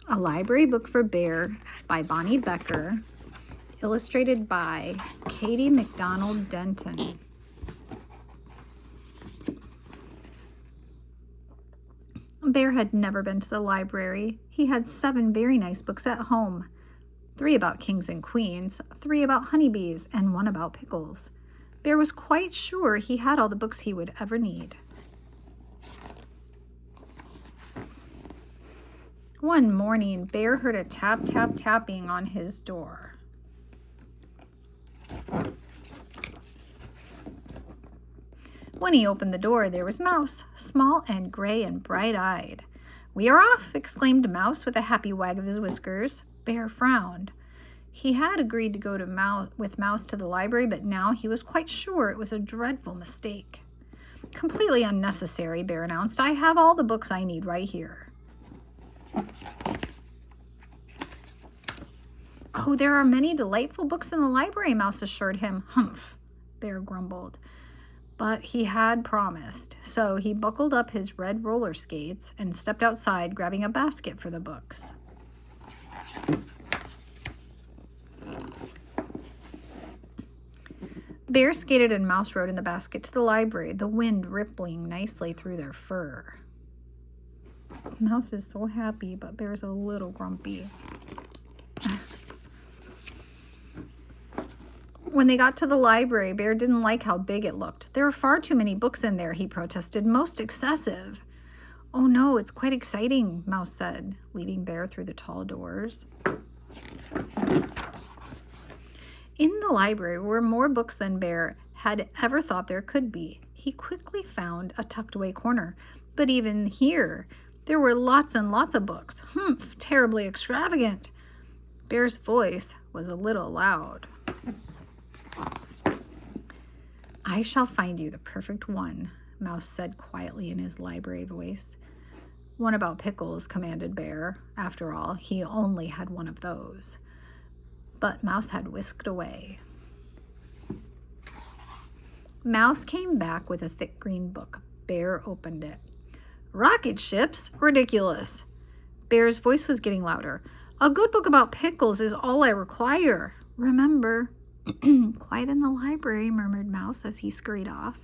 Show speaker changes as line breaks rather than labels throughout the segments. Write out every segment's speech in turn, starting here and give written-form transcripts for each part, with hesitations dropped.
A Library Book for Bear by Bonnie Becker, illustrated by Katie McDonald Denton. Bear had never been to the library. He had 7 very nice books at home. 3 about kings and queens, 3 about honeybees, and 1 about pickles. Bear was quite sure he had all the books he would ever need. One morning, Bear heard a tap, tap, tapping on his door. When he opened the door, there was Mouse, small and gray and bright-eyed. "We are off!" exclaimed Mouse with a happy wag of his whiskers. Bear frowned. He had agreed to go with Mouse to the library, but now he was quite sure it was a dreadful mistake. "Completely unnecessary," Bear announced. "I have all the books I need right here." "Oh, there are many delightful books in the library," Mouse assured him. "Humph," Bear grumbled. But he had promised, so he buckled up his red roller skates and stepped outside, grabbing a basket for the books. Bear skated and Mouse rode in the basket to the library, the wind rippling nicely through their fur. Mouse is so happy, but Bear's a little grumpy. When they got to the library, Bear didn't like how big it looked. "There are far too many books in there," he protested. "Most excessive." "Oh no, it's quite exciting," Mouse said, leading Bear through the tall doors. In the library were more books than Bear had ever thought there could be. He quickly found a tucked-away corner, but even here, there were lots and lots of books. "Humph, terribly extravagant." Bear's voice was a little loud. "I shall find you the perfect one," Mouse said quietly in his library voice. "One about pickles," commanded Bear. After all, he only had one of those. But Mouse had whisked away. Mouse came back with a thick green book. Bear opened it. "Rocket ships? Ridiculous." Bear's voice was getting louder. "A good book about pickles is all I require. Remember." "Quiet in the library," murmured Mouse as he scurried off.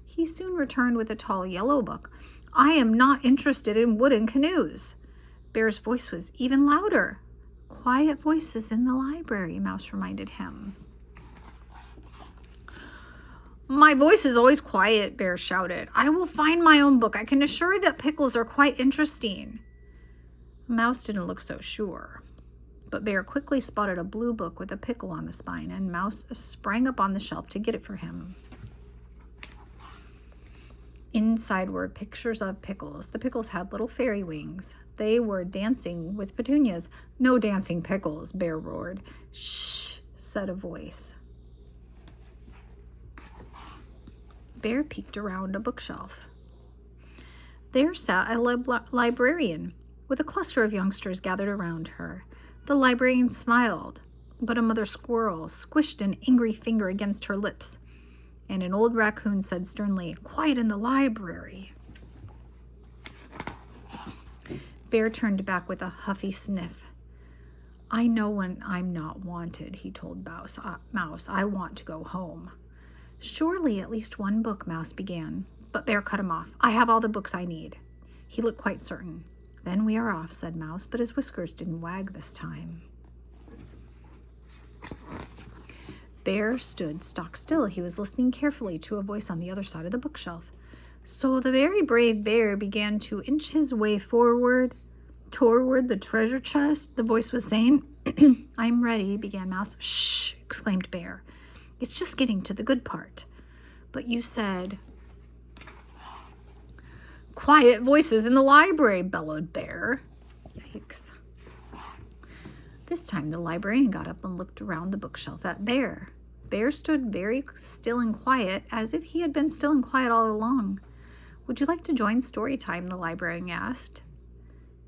He soon returned with a tall yellow book. "I am not interested in wooden canoes." Bear's voice was even louder. "Quiet voices in the library," Mouse reminded him. "My voice is always quiet," Bear shouted. "I will find my own book. I can assure you that pickles are quite interesting." Mouse didn't look so sure. But Bear quickly spotted a blue book with a pickle on the spine, and Mouse sprang up on the shelf to get it for him. Inside were pictures of pickles. The pickles had little fairy wings. They were dancing with petunias. "No dancing pickles," Bear roared. "Shh," said a voice. Bear peeked around a bookshelf. There sat a librarian with a cluster of youngsters gathered around her. The librarian smiled, but a mother squirrel squished an angry finger against her lips, and an old raccoon said sternly, "Quiet in the library." Bear turned back with a huffy sniff. "I know when I'm not wanted," he told Mouse. "I want to go home." "Surely at least one book," Mouse began, but Bear cut him off. "I have all the books I need." He looked quite certain. "Then we are off," said Mouse, but his whiskers didn't wag this time. Bear stood stock still. He was listening carefully to a voice on the other side of the bookshelf. So the very brave Bear began to inch his way toward the treasure chest, the voice was saying. "I'm ready," began Mouse. "Shh," exclaimed Bear. "It's just getting to the good part." "But you said—" "Quiet voices in the library," bellowed Bear. Yikes. This time the librarian got up and looked around the bookshelf at Bear. Bear stood very still and quiet, as if he had been still and quiet all along. "Would you like to join story time?" the librarian asked.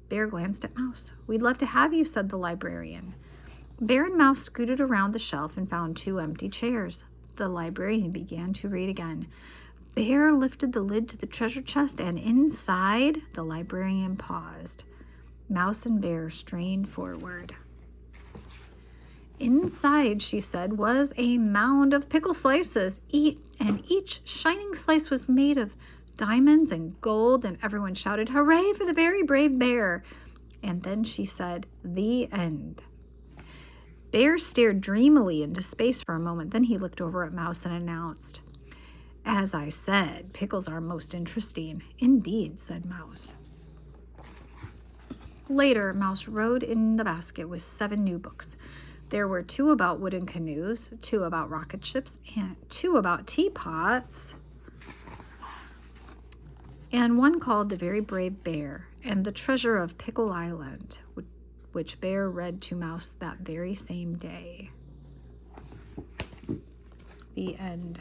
Bear glanced at Mouse. "We'd love to have you," said the librarian. Bear and Mouse scooted around the shelf and found 2 empty chairs. The librarian began to read again. Bear lifted the lid to the treasure chest, and inside, the librarian paused. Mouse and Bear strained forward. Inside, she said, was a mound of pickle slices, and each shining slice was made of diamonds and gold, and everyone shouted, "Hooray for the very brave bear!" And then she said, "The end." Bear stared dreamily into space for a moment. Then he looked over at Mouse and announced, "As I said, pickles are most interesting." "Indeed," said Mouse. Later, Mouse rode in the basket with 7 new books. There were 2 about wooden canoes, 2 about rocket ships, and 2 about teapots, and 1 called The Very Brave Bear and the Treasure of Pickle Island, which Bear read to Mouse that very same day. The end.